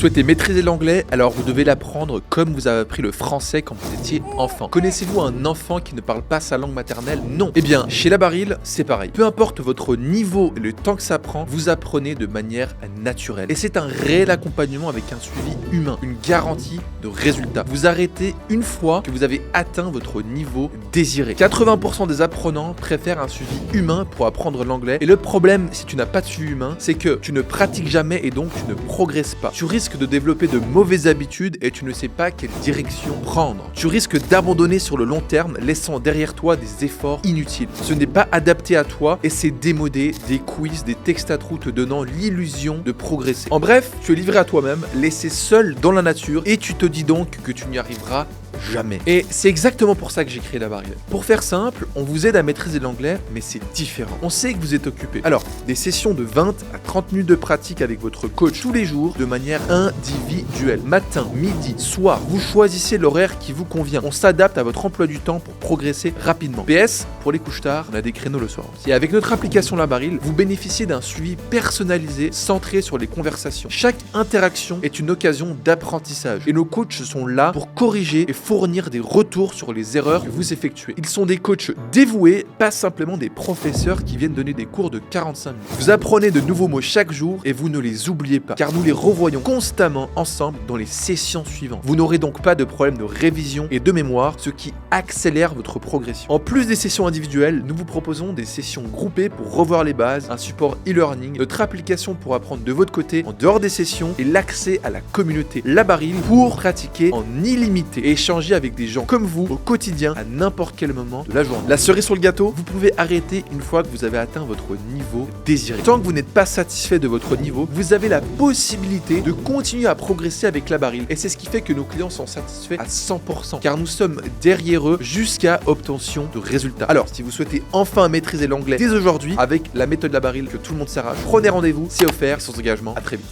souhaitez maîtriser l'anglais, alors vous devez l'apprendre comme vous avez appris le français quand vous étiez enfant. Connaissez-vous un enfant qui ne parle pas sa langue maternelle? Non. Eh bien, chez Labaril, c'est pareil. Peu importe votre niveau et le temps que ça prend, vous apprenez de manière naturelle. Et c'est un réel accompagnement avec un suivi humain, une garantie de résultat. Vous arrêtez une fois que vous avez atteint votre niveau désiré. 80% des apprenants préfèrent un suivi humain pour apprendre l'anglais. Et le problème, si tu n'as pas de suivi humain, c'est que tu ne pratiques jamais et donc tu ne progresses pas. Tu risques de développer de mauvaises habitudes et tu ne sais pas quelle direction prendre. Tu risques d'abandonner sur le long terme, laissant derrière toi des efforts inutiles. Ce n'est pas adapté à toi et c'est démodé, des quiz, des textes à trous te donnant l'illusion de progresser. En bref, tu es livré à toi-même, laissé seul dans la nature et tu te dis donc que tu n'y arriveras jamais. Et c'est exactement pour ça que j'ai créé Labaril. Pour faire simple, on vous aide à maîtriser l'anglais, mais c'est différent. On sait que vous êtes occupé. Alors, des sessions de 20 à 30 minutes de pratique avec votre coach tous les jours de manière individuelle. Matin, midi, soir, vous choisissez l'horaire qui vous convient. On s'adapte à votre emploi du temps pour progresser rapidement. PS, pour les couches tard, on a des créneaux le soir aussi. Et avec notre application Labaril, vous bénéficiez d'un suivi personnalisé centré sur les conversations. Chaque interaction est une occasion d'apprentissage. Et nos coachs sont là pour corriger et fournir des retours sur les erreurs que vous effectuez. Ils sont des coachs dévoués, pas simplement des professeurs qui viennent donner des cours de 45 minutes. Vous apprenez de nouveaux mots chaque jour et vous ne les oubliez pas, car nous les revoyons constamment ensemble dans les sessions suivantes. Vous n'aurez donc pas de problème de révision et de mémoire, ce qui accélère votre progression. En plus des sessions individuelles, nous vous proposons des sessions groupées pour revoir les bases, un support e-learning, notre application pour apprendre de votre côté en dehors des sessions et l'accès à la communauté Labaril pour pratiquer en illimité et échanger avec des gens comme vous au quotidien à n'importe quel moment de la journée. La cerise sur le gâteau, vous pouvez arrêter une fois que vous avez atteint votre niveau désiré. Tant que vous n'êtes pas satisfait de votre niveau, vous avez la possibilité de continuer à progresser avec Labaril. Et c'est ce qui fait que nos clients sont satisfaits à 100%, car nous sommes derrière eux jusqu'à obtention de résultats. Alors, si vous souhaitez enfin maîtriser l'anglais dès aujourd'hui avec la méthode Labaril que tout le monde s'arrache, prenez rendez-vous, c'est offert, sans engagement. À très vite.